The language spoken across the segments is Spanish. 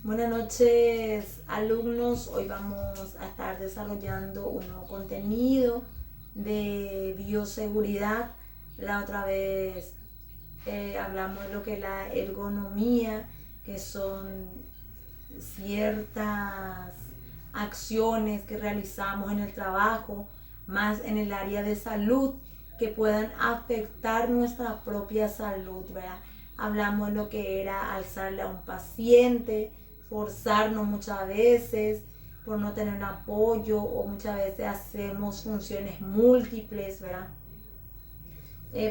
Buenas noches, alumnos. Hoy vamos a estar desarrollando un nuevo contenido de bioseguridad. La otra vez hablamos de lo que es la ergonomía, que son ciertas acciones que realizamos en el trabajo, más en el área de salud, que puedan afectar nuestra propia salud, ¿verdad? Hablamos de lo que era alzarle a un paciente, forzarnos muchas veces por no tener un apoyo, o muchas veces hacemos funciones múltiples, ¿verdad?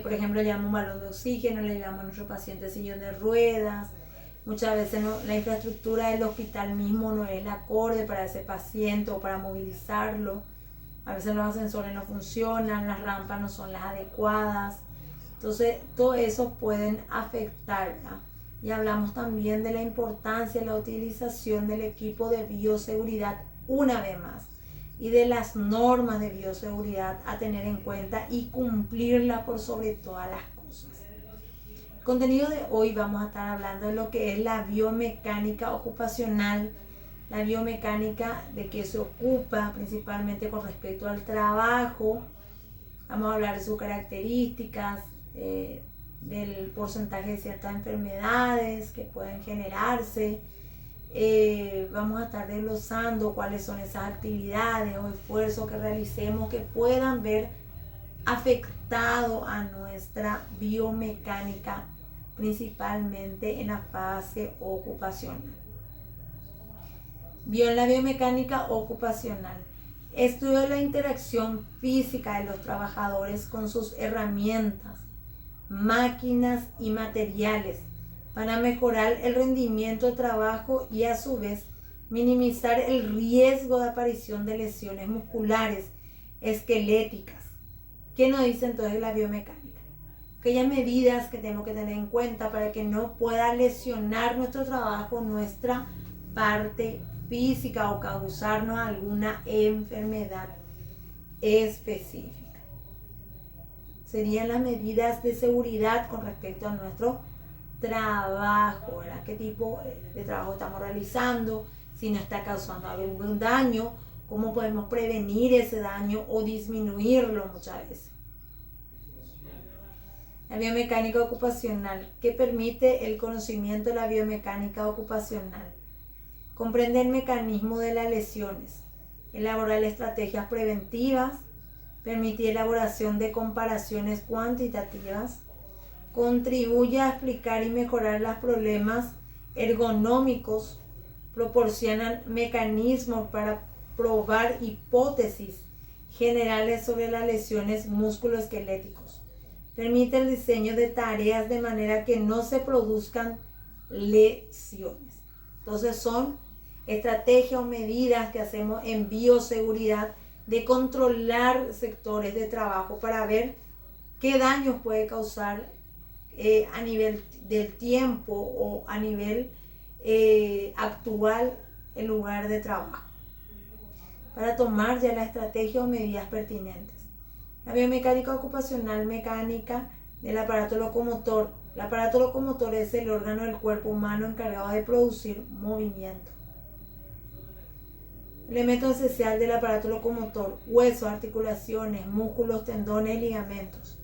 Por ejemplo, llevamos un balón de oxígeno, le llevamos a nuestro paciente sillón de ruedas. Muchas veces la infraestructura del hospital mismo no es la acorde para ese paciente o para movilizarlo. A veces los ascensores no funcionan, las rampas no son las adecuadas. Entonces, todo eso pueden afectar, ¿verdad? Y hablamos también de la importancia de la utilización del equipo de bioseguridad una vez más, y de las normas de bioseguridad a tener en cuenta y cumplirla por sobre todas las cosas. El contenido de hoy vamos a estar hablando de lo que es la biomecánica ocupacional, la biomecánica de que se ocupa principalmente con respecto al trabajo. Vamos a hablar de sus características, del porcentaje de ciertas enfermedades que pueden generarse. Vamos a estar desglosando cuáles son esas actividades o esfuerzos que realicemos que puedan ver afectado a nuestra biomecánica, principalmente en la fase ocupacional. La biomecánica ocupacional. Estudio de la interacción física de los trabajadores con sus herramientas, máquinas y materiales para mejorar el rendimiento de trabajo y a su vez minimizar el riesgo de aparición de lesiones musculares, esqueléticas. ¿Qué nos dice entonces la biomecánica? Aquellas medidas que tenemos que tener en cuenta para que no pueda lesionar nuestro trabajo, nuestra parte física, o causarnos alguna enfermedad específica. Serían las medidas de seguridad con respecto a nuestro trabajo, ¿verdad? ¿Qué tipo de trabajo estamos realizando? Si nos está causando algún daño, ¿cómo podemos prevenir ese daño o disminuirlo muchas veces? La biomecánica ocupacional. ¿Qué permite el conocimiento de la biomecánica ocupacional? Comprende el mecanismo de las lesiones, elaborar estrategias preventivas, permitir elaboración de comparaciones cuantitativas, contribuye a explicar y mejorar los problemas ergonómicos, proporcionan mecanismos para probar hipótesis generales sobre las lesiones musculoesqueléticos, permite el diseño de tareas de manera que no se produzcan lesiones. Entonces son estrategias o medidas que hacemos en bioseguridad de controlar sectores de trabajo para ver qué daños puede causar a nivel del tiempo o a nivel actual el lugar de trabajo, para tomar ya la estrategia o medidas pertinentes. La biomecánica ocupacional mecánica del aparato locomotor. El aparato locomotor es el órgano del cuerpo humano encargado de producir movimiento. Elemento esencial del aparato locomotor: huesos, articulaciones, músculos, tendones y ligamentos.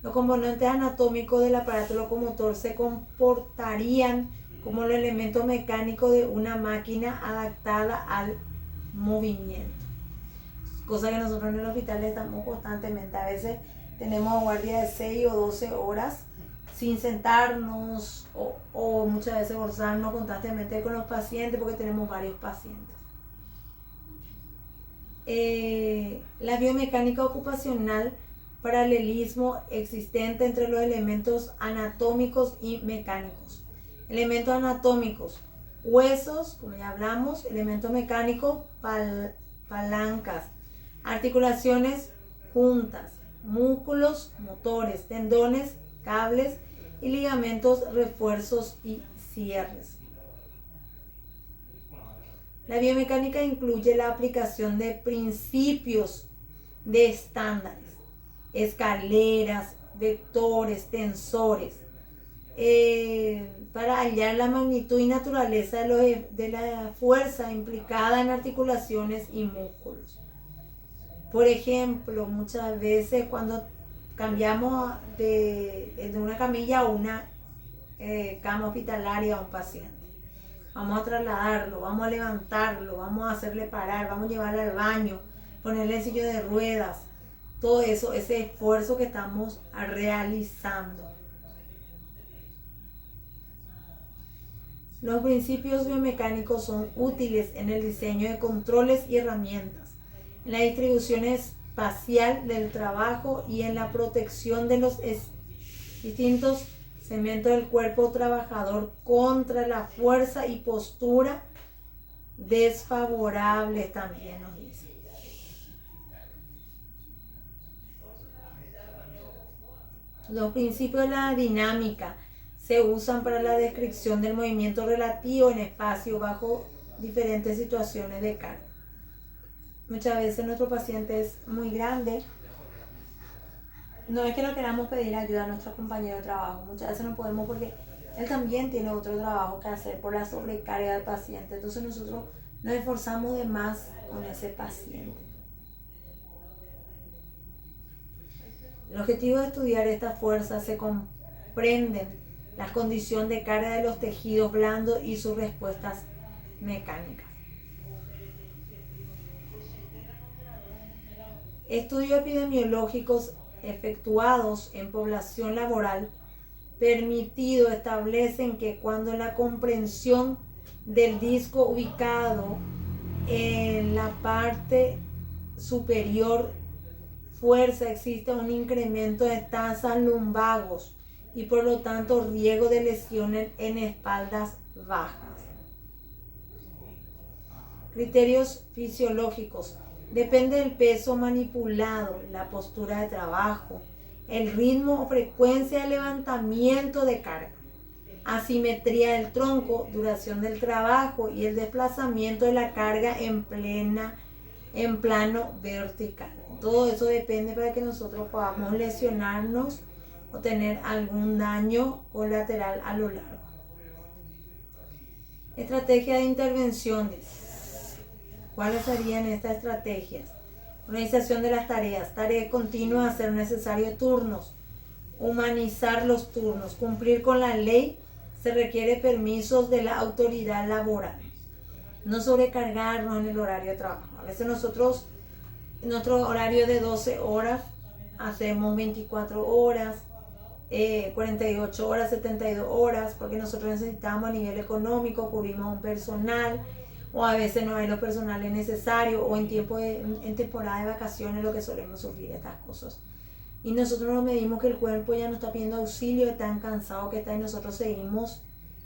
Los componentes anatómicos del aparato locomotor se comportarían como los elementos mecánicos de una máquina adaptada al movimiento. Cosa que nosotros en el hospital estamos constantemente. A veces tenemos guardia de 6 o 12 horas sin sentarnos, o muchas veces forzarnos constantemente con los pacientes porque tenemos varios pacientes. La biomecánica ocupacional, paralelismo existente entre los elementos anatómicos y mecánicos. Elementos anatómicos: huesos, como ya hablamos. Elementos mecánicos: palancas, articulaciones, juntas, músculos, motores, tendones, cables, y ligamentos, refuerzos y cierres. La biomecánica incluye la aplicación de principios de estándares, escaleras, vectores, tensores, para hallar la magnitud y naturaleza de la fuerza implicada en articulaciones y músculos. Por ejemplo, muchas veces cuando cambiamos de una camilla a una cama hospitalaria a un paciente, vamos a trasladarlo, vamos a levantarlo, vamos a hacerle parar, vamos a llevarlo al baño, ponerle en silla de ruedas, todo eso, ese esfuerzo que estamos realizando. Los principios biomecánicos son útiles en el diseño de controles y herramientas, en la distribución espacial del trabajo y en la protección de los distintos segmentos del cuerpo trabajador contra la fuerza y postura desfavorables, también nos dice. Los principios de la dinámica se usan para la descripción del movimiento relativo en espacio bajo diferentes situaciones de carga. Muchas veces nuestro paciente es muy grande. No es que no queramos pedir ayuda a nuestro compañero de trabajo. Muchas veces no podemos porque él también tiene otro trabajo que hacer por la sobrecarga del paciente. Entonces nosotros nos esforzamos de más con ese paciente. El objetivo de estudiar esta fuerza se comprenden las condiciones de carga de los tejidos blandos y sus respuestas mecánicas. Estudios epidemiológicos efectuados en población laboral permitido establecen que cuando la comprensión del disco ubicado en la parte superior fuerza existe un incremento de tasas lumbagos y por lo tanto riesgo de lesiones en espaldas bajas. Criterios fisiológicos. Depende del peso manipulado, la postura de trabajo, el ritmo o frecuencia de levantamiento de carga, asimetría del tronco, duración del trabajo y el desplazamiento de la carga en plano vertical. Todo eso depende para que nosotros podamos lesionarnos o tener algún daño colateral a lo largo. Estrategia de intervenciones. ¿Cuáles serían estas estrategias? Organización de las tareas. Tarea continua, hacer necesarios turnos. Humanizar los turnos. Cumplir con la ley. Se requiere permisos de la autoridad laboral. No sobrecargarnos en el horario de trabajo. A veces nosotros, en nuestro horario de 12 horas, hacemos 24 horas, 48 horas, 72 horas, porque nosotros necesitamos a nivel económico, cubrimos un personal, o a veces no hay los personales necesarios, o en temporada de vacaciones, lo que solemos sufrir estas cosas. Y nosotros nos medimos que el cuerpo ya no está pidiendo auxilio, de tan cansado que está, y nosotros seguimos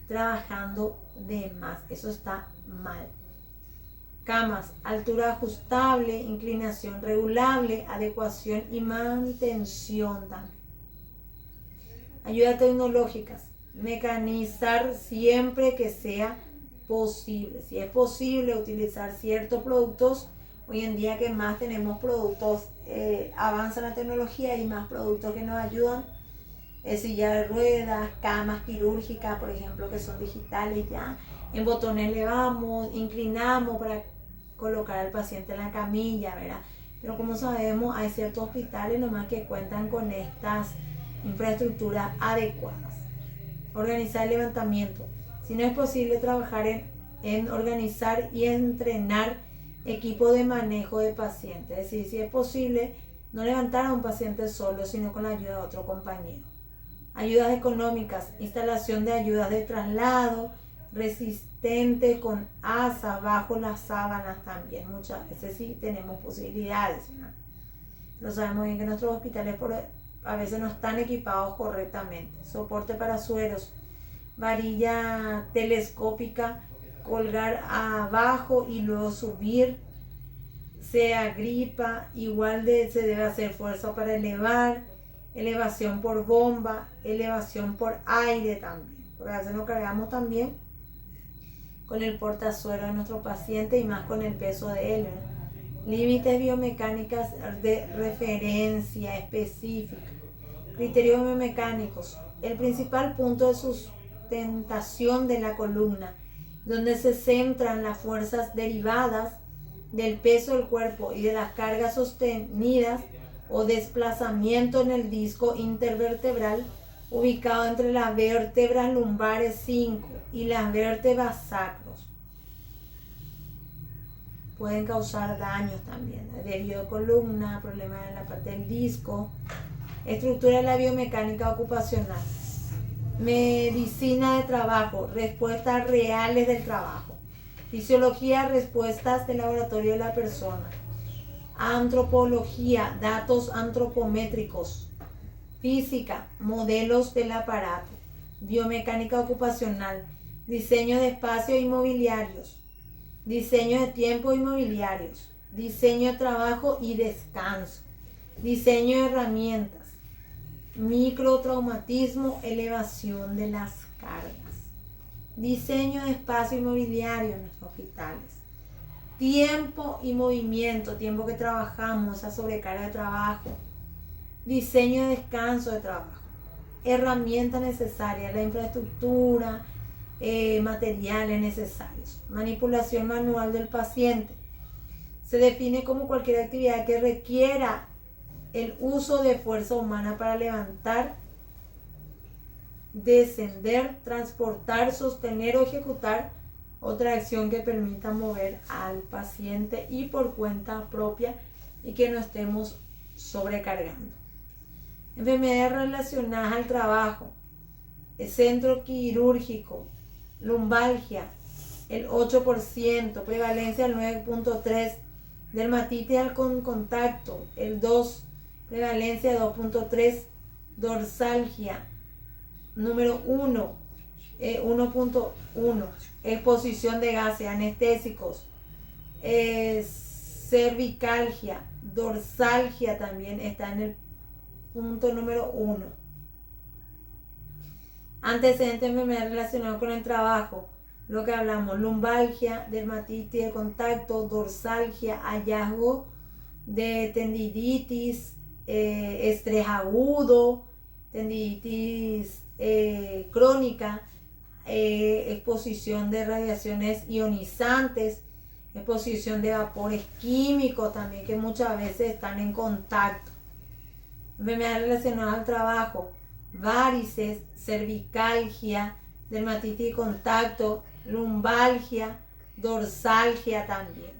trabajando de más. Eso está mal. Camas, altura ajustable, inclinación regulable, adecuación y mantención también. Ayudas tecnológicas, mecanizar siempre que sea posible. Si es posible utilizar ciertos productos, hoy en día que más tenemos productos, avanza la tecnología y más productos que nos ayudan, silla de ruedas, camas quirúrgicas, por ejemplo, que son digitales ya, en botones le vamos, inclinamos para colocar al paciente en la camilla, ¿verdad? Pero como sabemos, hay ciertos hospitales nomás que cuentan con estas infraestructuras adecuadas. Organizar el levantamiento. Si no es posible trabajar en organizar y entrenar equipo de manejo de pacientes. Es decir, si es posible no levantar a un paciente solo, sino con la ayuda de otro compañero. Ayudas económicas, instalación de ayudas de traslado, resistente con asas bajo las sábanas también. Muchas veces sí tenemos posibilidades, ¿no? Pero sabemos bien que nuestros hospitales a veces no están equipados correctamente. Soporte para sueros, varilla telescópica, colgar abajo y luego subir, se agripa, se debe hacer fuerza para elevar, elevación por bomba, elevación por aire también, porque a veces nos cargamos también con el portazuelo de nuestro paciente y más con el peso de él, ¿verdad? Límites biomecánicas de referencia específica. Criterios biomecánicos. el principal punto de sustentación de la columna, donde se centran las fuerzas derivadas del peso del cuerpo y de las cargas sostenidas o desplazamiento en el disco intervertebral ubicado entre las vértebras lumbares 5 y las vértebras sacros. Pueden causar daños también, desvío de columna, problemas en la parte del disco. Estructura de la biomecánica ocupacional. Medicina de trabajo, respuestas reales del trabajo. Fisiología, respuestas del laboratorio de la persona. Antropología, datos antropométricos. Física, modelos del aparato. Biomecánica ocupacional, diseño de espacios inmobiliarios. Diseño de tiempo inmobiliarios. Diseño de trabajo y descanso. Diseño de herramientas. Microtraumatismo, elevación de las cargas. Diseño de espacio inmobiliario en los hospitales. Tiempo y movimiento, tiempo que trabajamos, esa sobrecarga de trabajo. Diseño de descanso de trabajo. Herramientas necesarias, la infraestructura, materiales necesarios. Manipulación manual del paciente. Se define como cualquier actividad que requiera el uso de fuerza humana para levantar, descender, transportar, sostener o ejecutar otra acción que permita mover al paciente y por cuenta propia y que no estemos sobrecargando. Enfermedades relacionadas al trabajo, el centro quirúrgico, lumbalgia, el 8%, prevalencia el 9.3%, dermatitis al contacto, el 2%, prevalencia 2.3%, dorsalgia, número 1.1%, exposición de gases, anestésicos, cervicalgia, dorsalgia también está en el punto número 1. Antecedentes de enfermedades relacionadas con el trabajo, lo que hablamos, lumbalgia, dermatitis de contacto, dorsalgia, hallazgo de tendinitis, estrés agudo, tendinitis crónica, exposición de radiaciones ionizantes, exposición de vapores químicos también que muchas veces están en contacto. Enfermedades relacionadas al trabajo, varices, cervicalgia, dermatitis de contacto, lumbalgia, dorsalgia también.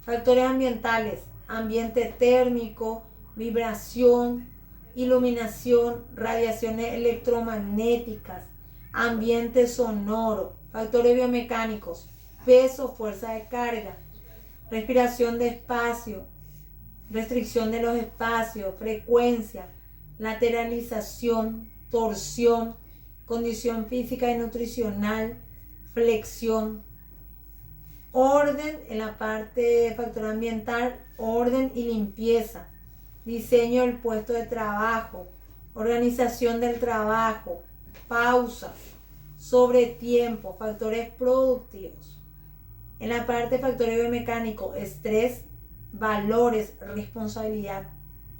Factores ambientales, ambiente térmico, vibración, iluminación, radiaciones electromagnéticas, ambiente sonoro, factores biomecánicos, peso, fuerza de carga, respiración de espacio, restricción de los espacios, frecuencia, lateralización, torsión, condición física y nutricional, flexión, orden en la parte de factor ambiental, orden y limpieza, diseño del puesto de trabajo, organización del trabajo, pausas, sobretiempo, factores productivos. En la parte de factores biomecánicos, estrés, valores, responsabilidad,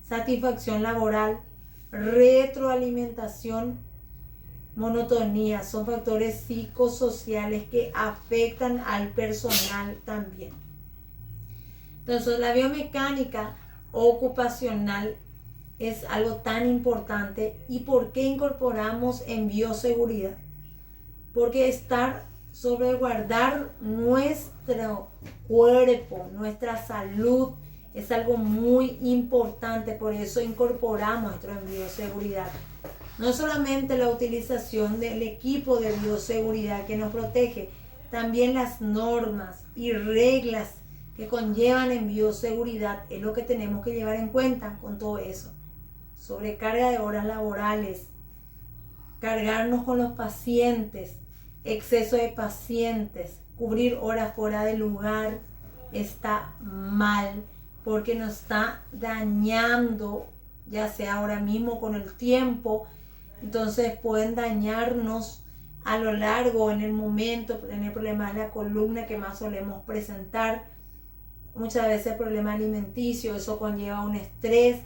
satisfacción laboral, retroalimentación, monotonía, son factores psicosociales que afectan al personal también. Entonces, la biomecánica ocupacional es algo tan importante. ¿Y por qué incorporamos en bioseguridad? Porque sobreguardar nuestro cuerpo, nuestra salud, es algo muy importante. Por eso incorporamos esto en bioseguridad. No solamente la utilización del equipo de bioseguridad que nos protege, también las normas y reglas que conllevan en bioseguridad es lo que tenemos que llevar en cuenta con todo eso. Sobrecarga de horas laborales, cargarnos con los pacientes, exceso de pacientes, cubrir horas fuera de lugar, está mal porque nos está dañando, ya sea ahora mismo con el tiempo. Entonces pueden dañarnos a lo largo, en el momento, tener problemas de la columna que más solemos presentar, muchas veces problemas alimenticios, eso conlleva un estrés,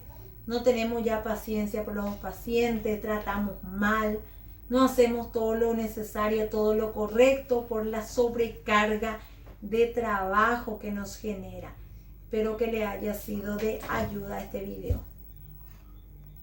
no tenemos ya paciencia por los pacientes, tratamos mal, no hacemos todo lo necesario, todo lo correcto por la sobrecarga de trabajo que nos genera. Espero que le haya sido de ayuda este video.